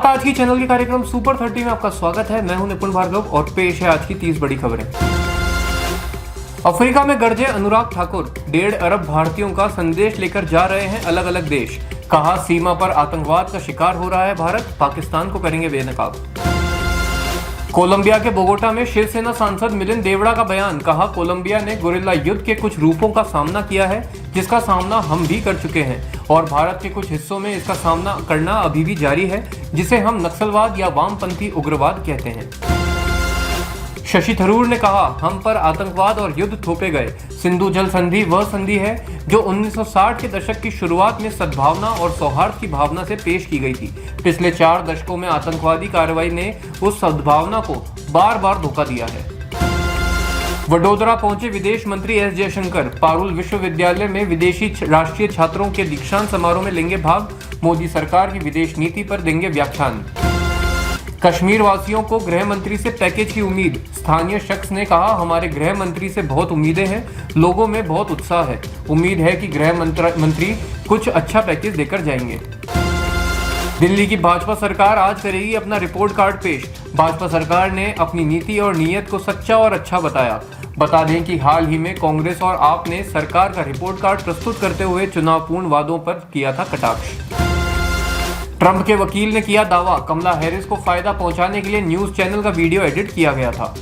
नमस्कार, आज की चैनल के कार्यक्रम सुपर 30 में आपका स्वागत है। मैं हूं निपुण भार्गव और पेश है आज की 30 बड़ी खबरें। अफ्रीका में गरजे अनुराग ठाकुर, 1.5 अरब भारतीयों का संदेश लेकर जा रहे हैं अलग अलग देश। कहा, सीमा पर आतंकवाद का शिकार हो रहा है भारत, पाकिस्तान को करेंगे बेनकाब। कोलंबिया के बोगोटा में शिवसेना सांसद मिलिंद देवड़ा का बयान। कहा, कोलंबिया ने गुरिल्ला युद्ध के कुछ रूपों का सामना किया है, जिसका सामना हम भी कर चुके हैं और भारत के कुछ हिस्सों में इसका सामना करना अभी भी जारी है, जिसे हम नक्सलवाद या वामपंथी उग्रवाद कहते हैं। शशि थरूर ने कहा, हम पर आतंकवाद और युद्ध थोपे गए। सिंधु जल संधि वह संधि है जो 1960 के दशक की शुरुआत में सद्भावना और सौहार्द की भावना से पेश की गई थी। पिछले 4 दशकों में आतंकवादी कार्रवाई ने उस सद्भावना को बार बार धोखा दिया है। वडोदरा पहुंचे विदेश मंत्री एस जयशंकर। पारुल विश्वविद्यालय में विदेशी राष्ट्रीय छात्रों के दीक्षांत समारोह में लेंगे भाग। मोदी सरकार की विदेश नीति पर देंगे व्याख्यान। कश्मीर वासियों को गृह मंत्री से पैकेज की उम्मीद। स्थानीय शख्स ने कहा, हमारे गृह मंत्री से बहुत उम्मीदें हैं, लोगों में बहुत उत्साह है। उम्मीद है कि गृह मंत्री कुछ अच्छा पैकेज देकर जाएंगे। दिल्ली की भाजपा सरकार आज करेगी अपना रिपोर्ट कार्ड पेश। भाजपा सरकार ने अपनी नीति और नीयत को सच्चा और अच्छा बताया। बता दें कि हाल ही में कांग्रेस और आप ने सरकार का रिपोर्ट कार्ड प्रस्तुत करते हुए चुनावपूर्ण वादों पर किया था कटाक्ष। ट्रंप के वकील ने किया दावा, कमला हैरिस को फायदा पहुंचाने के लिए न्यूज चैनल का वीडियो एडिट किया गया था।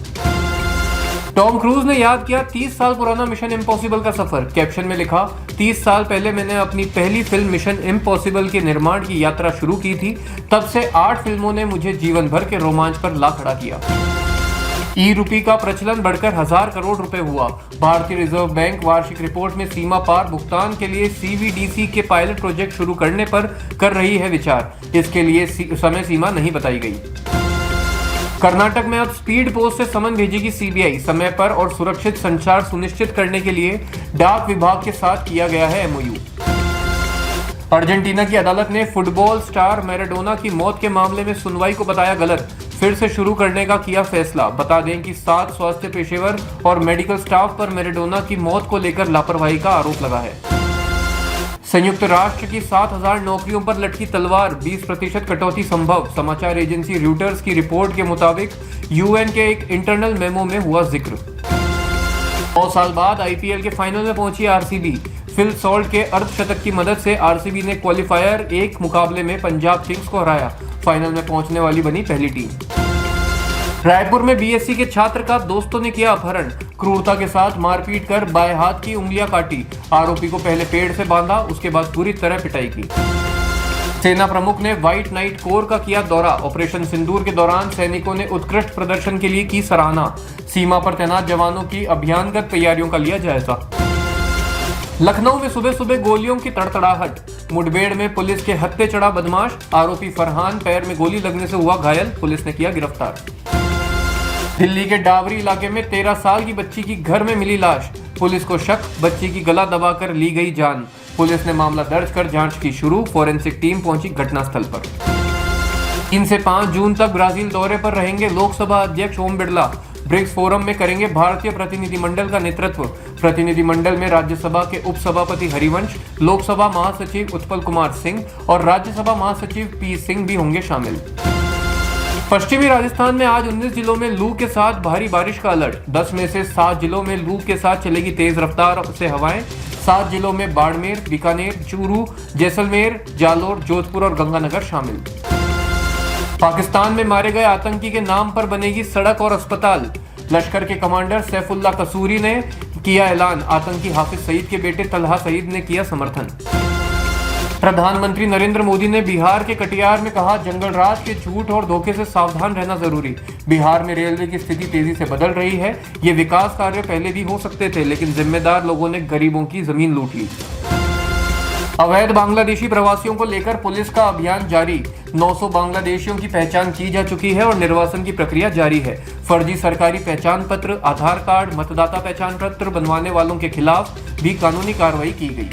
टॉम क्रूज ने याद किया 30 साल पुराना मिशन इम्पॉसिबल का सफर। कैप्शन में लिखा, 30 साल पहले मैंने अपनी पहली फिल्म मिशन इम्पॉसिबल के निर्माण की यात्रा शुरू की थी। तब से 8 फिल्मों ने मुझे जीवन भर के रोमांच पर ला खड़ा किया। ई-रूपी का प्रचलन बढ़कर 1000 करोड़ रुपए हुआ। भारतीय रिजर्व बैंक वार्षिक रिपोर्ट में सीमा पार भुगतान के लिए सीवीडीसी के पायलट प्रोजेक्ट शुरू करने पर कर रही है विचार। इसके लिए समय सीमा नहीं बताई गई। कर्नाटक में अब स्पीड पोस्ट से समन भेजेगी सीबीआई। समय पर और सुरक्षित संचार सुनिश्चित करने के लिए डाक विभाग के साथ किया गया है एमओयू। अर्जेंटीना की अदालत ने फुटबॉल स्टार मैराडोना की मौत के मामले में सुनवाई को बताया गलत। फिर से शुरू करने का किया फैसला। बता दें कि 7 स्वास्थ्य पेशेवर और मेडिकल स्टाफ पर मैराडोना की मौत को लेकर लापरवाही का आरोप लगा है। संयुक्त राष्ट्र की 7000 नौकरियों पर लटकी तलवार, 20% कटौती संभव। समाचार एजेंसी रॉयटर्स की रिपोर्ट के मुताबिक यूएन के एक इंटरनल मेमो में हुआ जिक्र। 9 साल बाद आईपीएल के फाइनल में पहुंची आरसीबी। फिल सॉल्ट के अर्धशतक की मदद से आरसीबी ने क्वालिफायर 1 मुकाबले में पंजाब किंग्स को हराया। फाइनल में पहुंचने वाली बनी पहली टीम। रायपुर में बीएससी के छात्र का दोस्तों ने किया अपहरण। क्रूरता के साथ मारपीट कर बाएं हाथ की उंगलियां काटी। आरोपी को पहले पेड़ से बांधा, उसके बाद पूरी तरह पिटाई की। सेना प्रमुख ने व्हाइट नाइट कोर का किया दौरा। ऑपरेशन सिंदूर के दौरान सैनिकों ने उत्कृष्ट प्रदर्शन के लिए की सराहना। सीमा पर तैनात जवानों की अभियानगत तैयारियों का लिया जायजा। लखनऊ में सुबह सुबह गोलियों की तड़तड़ाहट। मुठभेड़ में पुलिस के हत्थे चढ़ा बदमाश। आरोपी फरहान पैर में गोली लगने से हुआ घायल, पुलिस ने किया गिरफ्तार। दिल्ली के डावरी इलाके में 13 साल की बच्ची की घर में मिली लाश। पुलिस को शक, बच्ची की गला दबाकर ली गई जान। पुलिस ने मामला दर्ज कर जांच की शुरू। फोरेंसिक टीम पहुंची घटनास्थल पर। 3 से 5 जून तक ब्राजील दौरे पर रहेंगे लोकसभा अध्यक्ष ओम बिरला। ब्रिक्स फोरम में करेंगे भारतीय प्रतिनिधिमंडल का नेतृत्व। प्रतिनिधिमंडल में राज्यसभा के उपसभापति हरिवंश, लोकसभा महासचिव उत्पल कुमार सिंह और राज्यसभा महासचिव पी सिंह भी होंगे शामिल। पश्चिमी राजस्थान में आज 19 जिलों में लू के साथ भारी बारिश का अलर्ट। 10 में से 7 जिलों में लू के साथ चलेगी तेज रफ्तार से हवाएं। 7 जिलों में बाड़मेर, बीकानेर, चूरू, जैसलमेर, जालोर, जोधपुर और गंगानगर शामिल। पाकिस्तान में मारे गए आतंकी के नाम पर बनेगी सड़क और अस्पताल। लश्कर के कमांडर सैफुल्ला कसूरी ने किया ऐलान। आतंकी हाफिज सईद के बेटे तलहा सईद ने किया समर्थन। प्रधानमंत्री नरेंद्र मोदी ने बिहार के कटिहार में कहा, जंगलराज के झूठ और धोखे से सावधान रहना जरूरी। बिहार में रेलवे की स्थिति तेजी से बदल रही है। ये विकास कार्य पहले भी हो सकते थे, लेकिन जिम्मेदार लोगों ने गरीबों की जमीन लूट ली। अवैध बांग्लादेशी प्रवासियों को लेकर पुलिस का अभियान जारी। 900 बांग्लादेशियों की पहचान की जा चुकी है और निर्वासन की प्रक्रिया जारी है। फर्जी सरकारी पहचान पत्र, आधार कार्ड, मतदाता पहचान पत्र बनवाने वालों के खिलाफ भी कानूनी कार्रवाई की गई।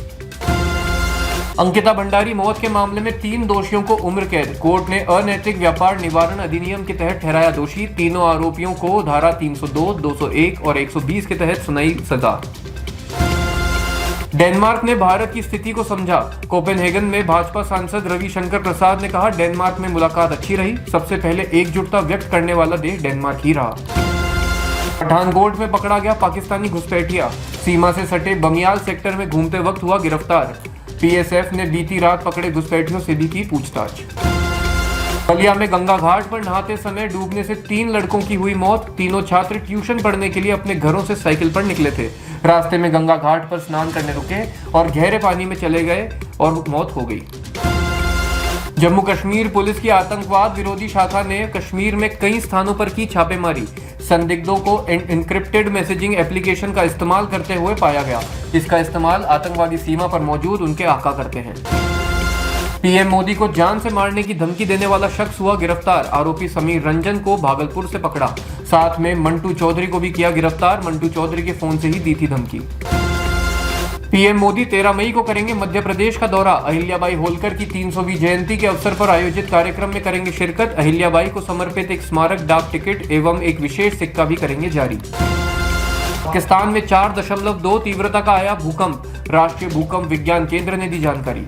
अंकिता भंडारी मौत के मामले में 3 दोषियों को उम्र कैद। कोर्ट ने अनैतिक व्यापार निवारण अधिनियम के तहत ठहराया दोषी। तीनों आरोपियों को धारा 302, 201 और 120 के तहत सुनाई सजा। डेनमार्क ने भारत की स्थिति को समझा। कोपेनहेगन में भाजपा सांसद रविशंकर प्रसाद ने कहा, डेनमार्क में मुलाकात अच्छी रही। सबसे पहले एकजुटता व्यक्त करने वाला देश डेनमार्क ही रहा। पठानकोट में पकड़ा गया पाकिस्तानी घुसपैठिया, सीमा से सटे बमियाल सेक्टर में घूमते वक्त हुआ गिरफ्तार। पीएसएफ ने बीती रात पकड़े घुसपैठियों से भी की पूछताछ। बलिया में गंगा घाट पर नहाते समय डूबने से 3 लड़कों की हुई मौत। तीनों छात्र ट्यूशन पढ़ने के लिए अपने घरों से साइकिल पर निकले थे। रास्ते में गंगा घाट पर स्नान करने रुके और गहरे पानी में चले गए और मौत हो गई। जम्मू कश्मीर पुलिस की आतंकवाद विरोधी शाखा ने कश्मीर में कई स्थानों पर की छापेमारी। संदिग्धों को एन्क्रिप्टेड मैसेजिंग एप्लीकेशन का इस्तेमाल करते हुए पाया गया। इसका इस्तेमाल आतंकवादी सीमा पर मौजूद उनके आका करते हैं। पीएम मोदी को जान से मारने की धमकी देने वाला शख्स हुआ गिरफ्तार। आरोपी समीर रंजन को भागलपुर से पकड़ा। साथ में मंटू चौधरी को भी किया गिरफ्तार। मंटू चौधरी के फोन से ही दी थी धमकी। पीएम मोदी 13 मई को करेंगे मध्य प्रदेश का दौरा। अहिल्याबाई होलकर की 300वीं जयंती के अवसर पर आयोजित कार्यक्रम में करेंगे शिरकत। अहिल्याबाई को समर्पित एक स्मारक डाक टिकट एवं एक विशेष सिक्का भी करेंगे जारी। पाकिस्तान में 4.2 तीव्रता का आया भूकंप। राष्ट्रीय भूकंप विज्ञान केंद्र ने दी जानकारी।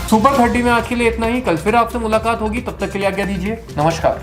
सुपर 30 में आज के लिए इतना ही। कल फिर आपसे मुलाकात होगी, तब तक के लिए आज्ञा दीजिए। नमस्कार।